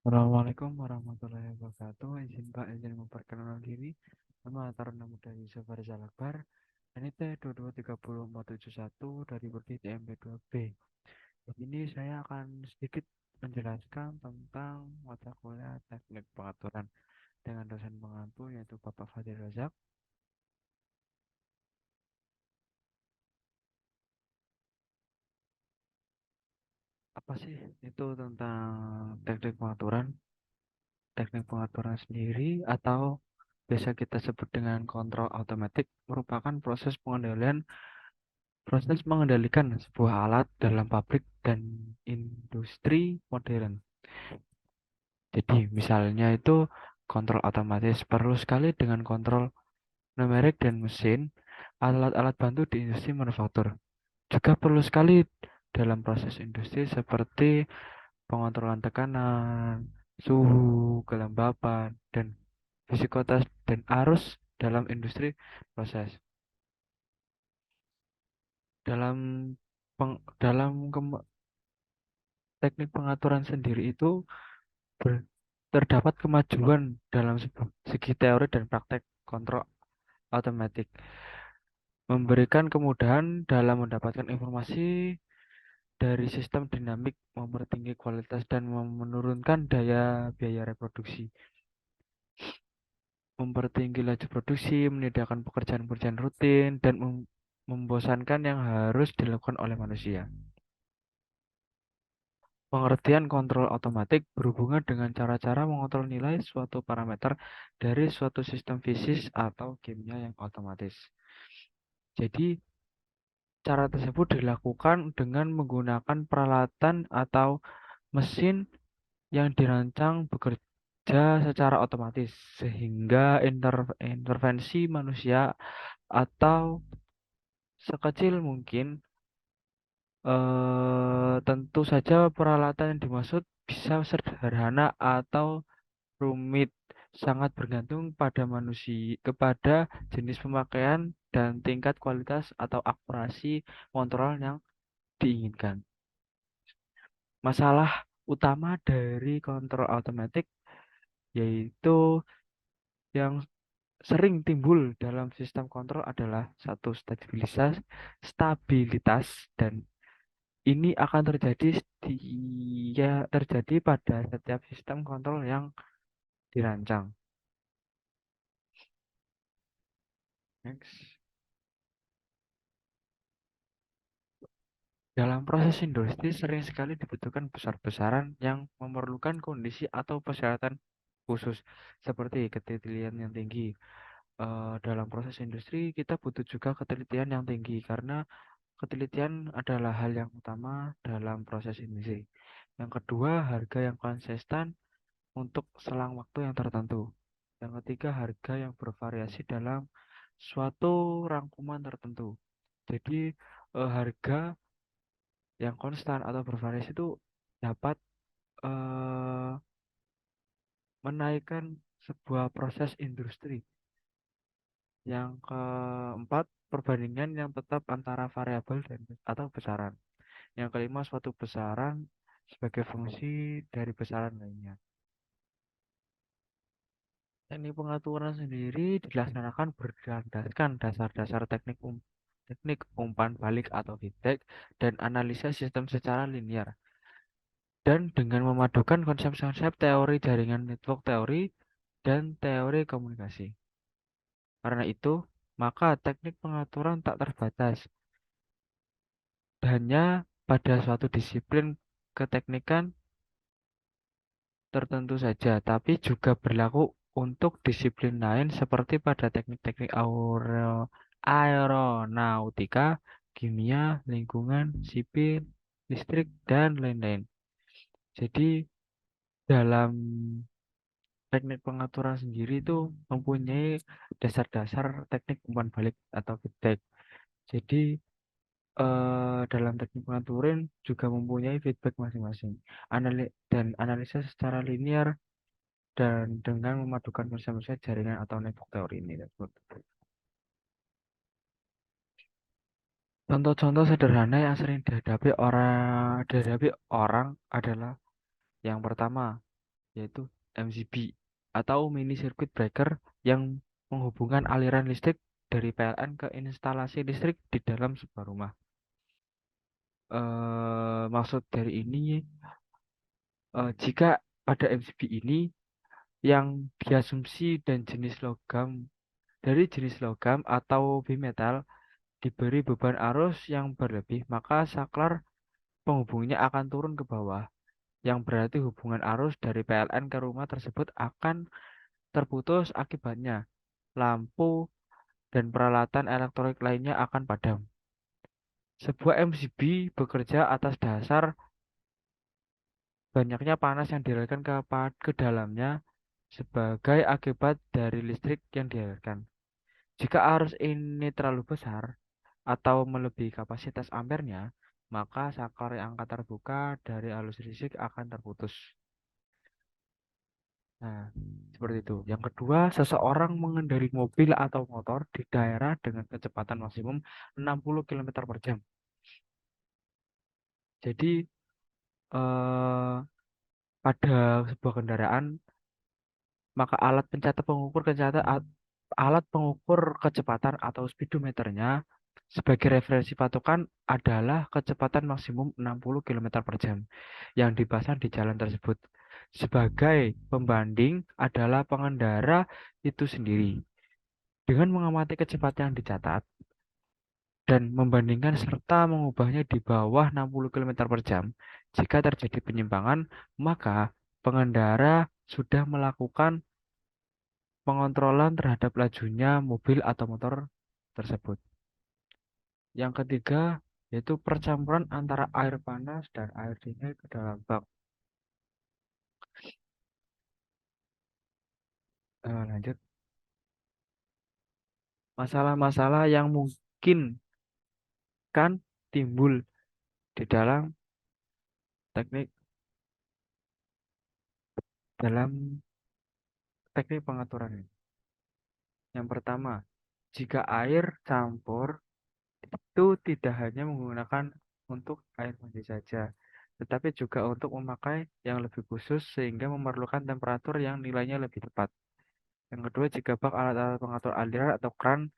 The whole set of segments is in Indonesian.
Assalamualaikum warahmatullahi wabarakatuh. Izin memperkenalkan diri. Nama Taruna Muda Yusuf Farizal Akbar. NIT 2230471 dari Prodi TMP 2B. Di sini saya akan sedikit menjelaskan tentang mata kuliah teknik pengaturan dengan dosen pengampu yaitu Bapak Fadil Razak. Apa sih itu tentang teknik pengaturan? Teknik pengaturan sendiri atau biasa kita sebut dengan kontrol otomatik merupakan proses mengendalikan sebuah alat dalam pabrik dan industri modern. Jadi misalnya itu kontrol otomatis perlu sekali dengan kontrol numerik dan mesin, alat-alat bantu di industri manufaktur. Juga perlu sekali dalam proses industri seperti pengontrolan tekanan, suhu, kelembapan, dan visikotas dan arus dalam industri proses. Dalam teknik pengaturan sendiri itu terdapat kemajuan dalam segi teori dan praktek kontrol otomatik, memberikan kemudahan dalam mendapatkan informasi dari sistem dinamik, mempertinggi kualitas dan menurunkan biaya reproduksi, mempertinggi laju produksi, menyediakan pekerjaan-pekerjaan rutin dan membosankan yang harus dilakukan oleh manusia. Pengertian kontrol otomatik berhubungan dengan cara-cara mengontrol nilai suatu parameter dari suatu sistem fisik atau kimia yang otomatis. Jadi, cara tersebut dilakukan dengan menggunakan peralatan atau mesin yang dirancang bekerja secara otomatis, sehingga intervensi manusia atau sekecil mungkin. Tentu saja peralatan yang dimaksud bisa sederhana atau rumit, sangat bergantung pada manusia, kepada jenis pemakaian dan tingkat kualitas atau akurasi kontrol yang diinginkan. Masalah utama dari kontrol otomatik yaitu yang sering timbul dalam sistem kontrol adalah satu stabilitas dan ini akan terjadi pada setiap sistem kontrol yang dirancang. Next. Dalam proses industri sering sekali dibutuhkan besar-besaran yang memerlukan kondisi atau persyaratan khusus seperti ketelitian yang tinggi. Dalam proses industri kita butuh juga ketelitian yang tinggi karena ketelitian adalah hal yang utama dalam proses industri. Yang kedua, harga yang konsisten untuk selang waktu yang tertentu. Yang ketiga, harga yang bervariasi dalam suatu rangkuman tertentu. Jadi, harga yang konstan atau bervariasi itu dapat eh, menaikkan sebuah proses industri. Yang keempat, perbandingan yang tetap antara variabel dan atau besaran. Yang kelima, suatu besaran sebagai fungsi dari besaran lainnya. Teknik pengaturan sendiri dilaksanakan berdasarkan dasar-dasar teknik umpan balik atau feedback dan analisa sistem secara linear dan dengan memadukan konsep-konsep teori jaringan network teori dan teori komunikasi. Karena itu, maka teknik pengaturan tak terbatas hanya pada suatu disiplin keteknikan tertentu saja, tapi juga berlaku untuk disiplin lain seperti pada teknik-teknik aeronautika, kimia, lingkungan, sipil, listrik, dan lain-lain. Jadi, dalam teknik pengaturan sendiri itu mempunyai dasar-dasar teknik umpan balik atau feedback. Jadi, dalam teknik pengaturan juga mempunyai feedback masing-masing. Dan analisa secara linear dan dengan memadukan konsep-konsep jaringan atau network teori ini tersebut. Contoh-contoh sederhana yang sering dihadapi orang adalah yang pertama, yaitu MCB atau mini circuit breaker yang menghubungkan aliran listrik dari PLN ke instalasi listrik di dalam sebuah rumah. Maksud dari ini, jika pada MCB ini yang diasumsi dan jenis logam dari jenis logam atau bimetal diberi beban arus yang berlebih, maka saklar penghubungnya akan turun ke bawah, yang berarti hubungan arus dari PLN ke rumah tersebut akan terputus, akibatnya lampu dan peralatan elektronik lainnya akan padam. Sebuah MCB bekerja atas dasar banyaknya panas yang dialirkan ke dalamnya sebagai akibat dari listrik yang dialirkan. Jika arus ini terlalu besar atau melebihi kapasitas ampernya, maka saklar yang akan terbuka dari arus listrik akan terputus. Nah, seperti itu. Yang kedua, seseorang mengendarai mobil atau motor di daerah dengan kecepatan maksimum 60 km per jam. Jadi, eh, pada sebuah kendaraan, maka alat pengukur kecepatan atau speedometernya sebagai referensi patokan adalah kecepatan maksimum 60 km per jam yang dipasang di jalan tersebut. Sebagai pembanding adalah pengendara itu sendiri. Dengan mengamati kecepatan yang dicatat dan membandingkan serta mengubahnya di bawah 60 km per jam, jika terjadi penyimpangan, maka pengendara sudah melakukan pengontrolan terhadap lajunya mobil atau motor tersebut. Yang ketiga, yaitu percampuran antara air panas dan air dingin ke dalam bak. Lanjut, masalah-masalah yang mungkin kan timbul di teknik dalam teknik pengaturan ini. Yang pertama, jika air campur itu tidak hanya menggunakan untuk air mandi saja, tetapi juga untuk memakai yang lebih khusus sehingga memerlukan temperatur yang nilainya lebih tepat. Yang kedua, jika bak alat-alat pengatur aliran atau kran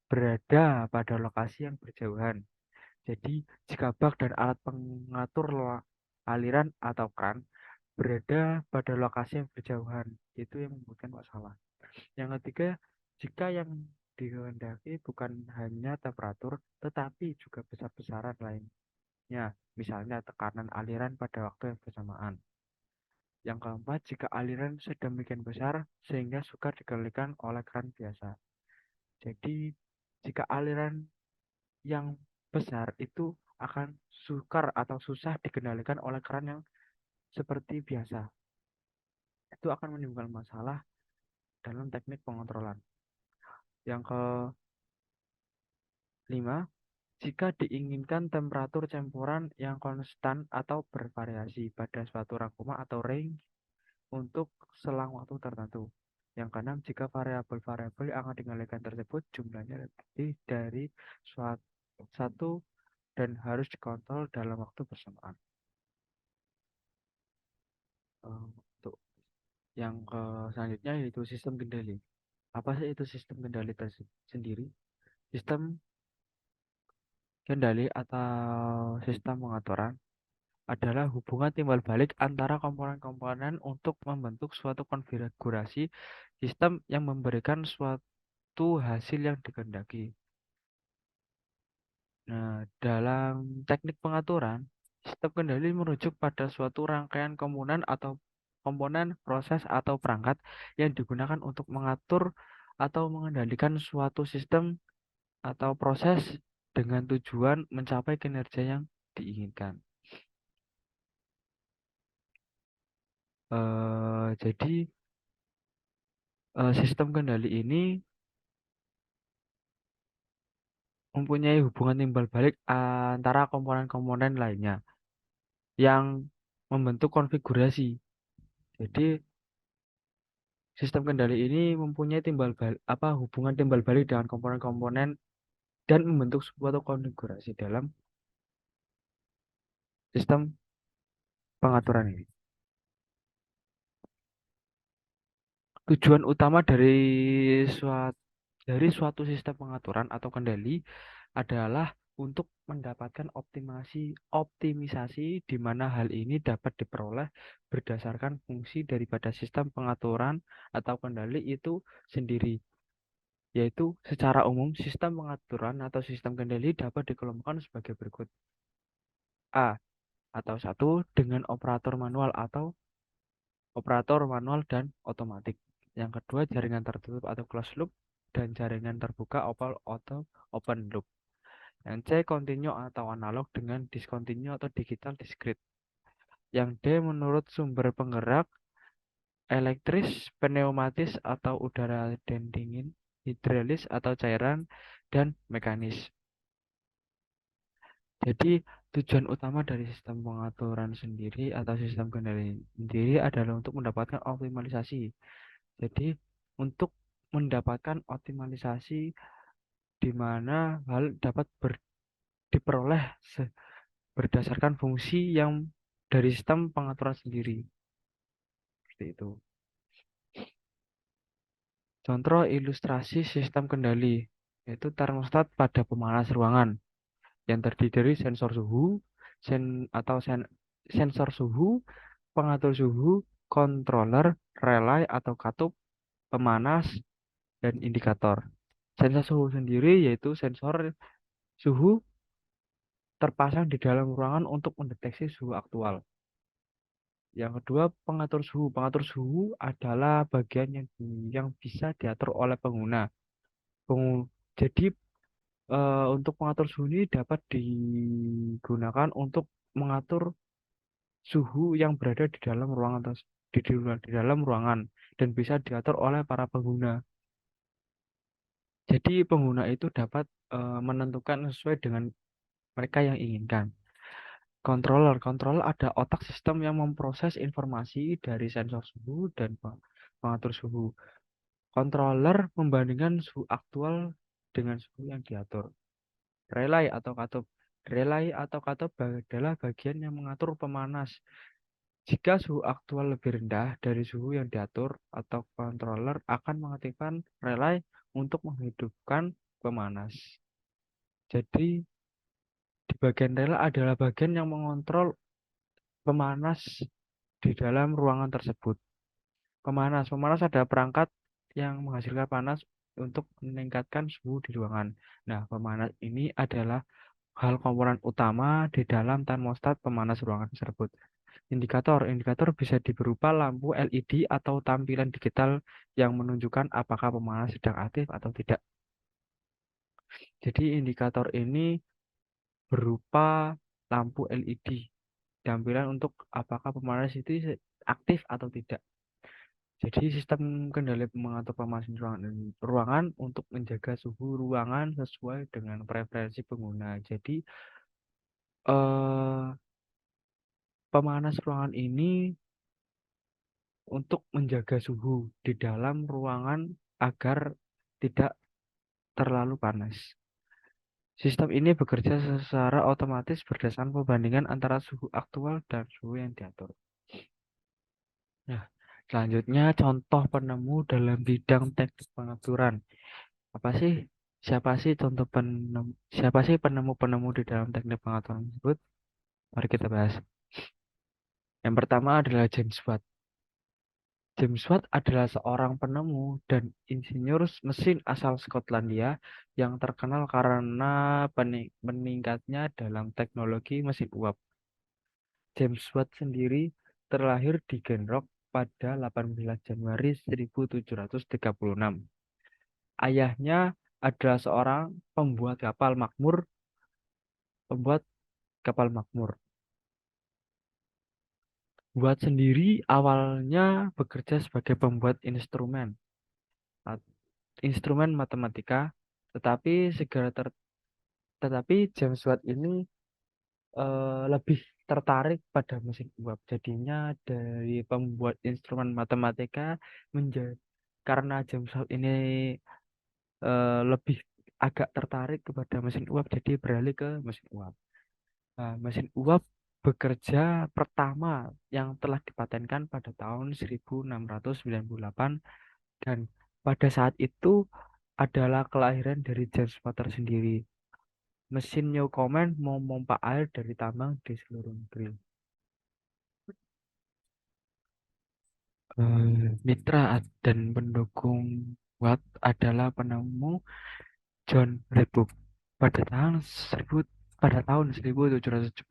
berada pada lokasi yang berjauhan. Jadi, jika bak dan alat pengatur aliran atau kran berada pada lokasi yang berjauhan, itu yang membuatkan masalah. Yang ketiga, jika yang dikehendaki bukan hanya temperatur, tetapi juga besar-besaran lainnya, misalnya tekanan aliran pada waktu yang bersamaan. Yang keempat, jika aliran sedemikian besar sehingga sukar dikendalikan oleh keran biasa. Jadi, jika aliran yang besar itu akan sukar atau susah dikendalikan oleh keran yang seperti biasa. Itu akan menimbulkan masalah dalam teknik pengontrolan. Yang kelima, jika diinginkan temperatur campuran yang konstan atau bervariasi pada suatu rangkuman atau range untuk selang waktu tertentu. Yang keenam, jika variabel-variabel yang akan dikendalikan tersebut jumlahnya lebih dari satu dan harus dikontrol dalam waktu bersamaan. Untuk yang selanjutnya yaitu sistem kendali. Apa sih itu sistem kendali tersendiri? Sistem kendali atau sistem pengaturan adalah hubungan timbal balik antara komponen-komponen untuk membentuk suatu konfigurasi sistem yang memberikan suatu hasil yang dikehendaki. Nah, dalam teknik pengaturan, sistem kendali merujuk pada suatu rangkaian komponen atau komponen, proses, atau perangkat yang digunakan untuk mengatur atau mengendalikan suatu sistem atau proses dengan tujuan mencapai kinerja yang diinginkan. Jadi, sistem kendali ini mempunyai hubungan timbal balik antara komponen-komponen lainnya yang membentuk konfigurasi. Jadi, sistem kendali ini mempunyai hubungan timbal balik dengan komponen-komponen dan membentuk suatu konfigurasi dalam sistem pengaturan ini. Tujuan utama suatu sistem pengaturan atau kendali adalah untuk mendapatkan optimisasi di mana hal ini dapat diperoleh berdasarkan fungsi daripada sistem pengaturan atau kendali itu sendiri, yaitu secara umum sistem pengaturan atau sistem kendali dapat dikelompokkan sebagai berikut. A. Atau satu dengan operator manual dan otomatik. Yang kedua, jaringan tertutup atau closed loop dan jaringan terbuka atau open loop. Yang C, kontinu atau analog dengan diskontinu atau digital discrete. Yang D, menurut sumber penggerak, elektris, pneumatis atau udara dan dingin, hidraulis atau cairan, dan mekanis. Jadi, tujuan utama dari sistem pengaturan sendiri atau sistem kendali sendiri adalah untuk mendapatkan optimalisasi. Jadi, untuk mendapatkan optimalisasi di mana hal dapat diperoleh berdasarkan fungsi yang dari sistem pengaturan sendiri. Seperti itu. Contoh ilustrasi sistem kendali, yaitu termostat pada pemanas ruangan yang terdiri dari sensor suhu, sensor suhu, pengatur suhu, controller, relay atau katup, pemanas, dan indikator. Sensor suhu sendiri yaitu sensor suhu terpasang di dalam ruangan untuk mendeteksi suhu aktual. Yang kedua, pengatur suhu. Pengatur suhu adalah bagian yang bisa diatur oleh pengguna. Jadi, untuk pengatur suhu ini dapat digunakan untuk mengatur suhu yang berada di dalam ruangan di dalam ruangan dan bisa diatur oleh para pengguna. Jadi, pengguna itu dapat menentukan sesuai dengan mereka yang inginkan. Controller ada otak sistem yang memproses informasi dari sensor suhu dan pengatur suhu. Controller membandingkan suhu aktual dengan suhu yang diatur. Relay atau katup. Relay atau katup adalah bagian yang mengatur pemanas. Jika suhu aktual lebih rendah dari suhu yang diatur, atau controller akan mengaktifkan relay untuk menghidupkan pemanas. Jadi, di bagian relay adalah bagian yang mengontrol pemanas di dalam ruangan tersebut. Pemanas adalah perangkat yang menghasilkan panas untuk meningkatkan suhu di ruangan. Nah, pemanas ini adalah hal komponen utama di dalam termostat pemanas ruangan tersebut. Indikator bisa berupa lampu LED atau tampilan digital yang menunjukkan apakah pemanas sedang aktif atau tidak. Jadi indikator ini berupa lampu LED, tampilan untuk apakah pemanas itu aktif atau tidak. Jadi sistem kendali mengatur pemanasan ruangan untuk menjaga suhu ruangan sesuai dengan preferensi pengguna. Jadi eh, pemanas ruangan ini untuk menjaga suhu di dalam ruangan agar tidak terlalu panas. Sistem ini bekerja secara otomatis berdasarkan perbandingan antara suhu aktual dan suhu yang diatur. Nah, selanjutnya contoh penemu dalam bidang teknik pengaturan. Apa sih? Siapa sih penemu-penemu di dalam teknik pengaturan tersebut? Mari kita bahas. Yang pertama adalah James Watt. James Watt adalah seorang penemu dan insinyur mesin asal Skotlandia yang terkenal karena meningkatnya dalam teknologi mesin uap. James Watt sendiri terlahir di Genrock pada 18 Januari 1736. Ayahnya adalah seorang pembuat kapal makmur. Watt sendiri awalnya bekerja sebagai pembuat instrumen matematika, tetapi tetapi James Watt ini lebih tertarik pada mesin uap. Jadinya dari pembuat instrumen matematika menjadi karena James Watt ini lebih agak tertarik kepada mesin uap, jadi beralih ke mesin uap. Nah, mesin uap bekerja pertama yang telah dipatenkan pada tahun 1698 Dan pada saat itu adalah kelahiran dari James Potter sendiri. Mesin Newcomen memompa air dari tambang di seluruh negeri. Mitra dan pendukung Watt adalah penemu John Ribuk. Pada tahun 1000 pada tahun 1775,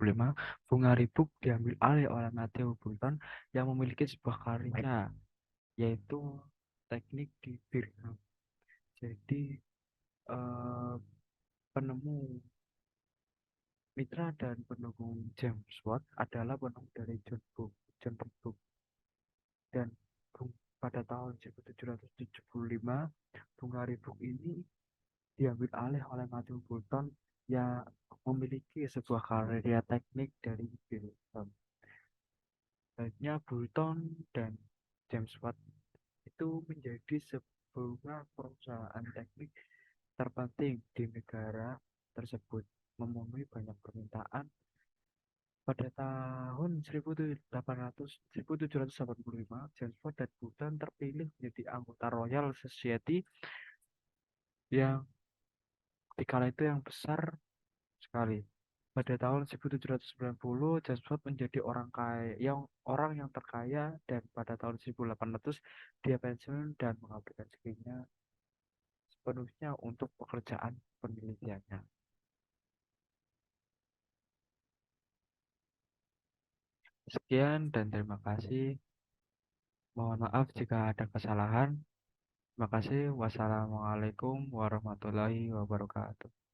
bunga Ribuk diambil alih oleh Matthew Boulton yang memiliki sebuah karya, yaitu teknik di Birmingham. Jadi eh, penemu mitra dan pendukung James Watt adalah penemu dari John Ribuk. Dan pada tahun 1775, bunga Ribuk ini diambil alih oleh Matthew Boulton yang memiliki sebuah karya teknik dari Birmingham. Baiknya Boulton dan James Watt itu menjadi sebuah perusahaan teknik terpenting di negara tersebut, memenuhi banyak permintaan. Pada tahun 1785, James Watt dan Boulton terpilih menjadi anggota Royal Society yang di kala itu yang besar sekali. Pada tahun 1790, James Watt menjadi orang yang terkaya, dan pada tahun 1800 dia pensiun dan mengabdikan dirinya sepenuhnya untuk pekerjaan penelitiannya. Sekian dan terima kasih. Mohon maaf jika ada kesalahan. Terima kasih. Wassalamualaikum warahmatullahi wabarakatuh.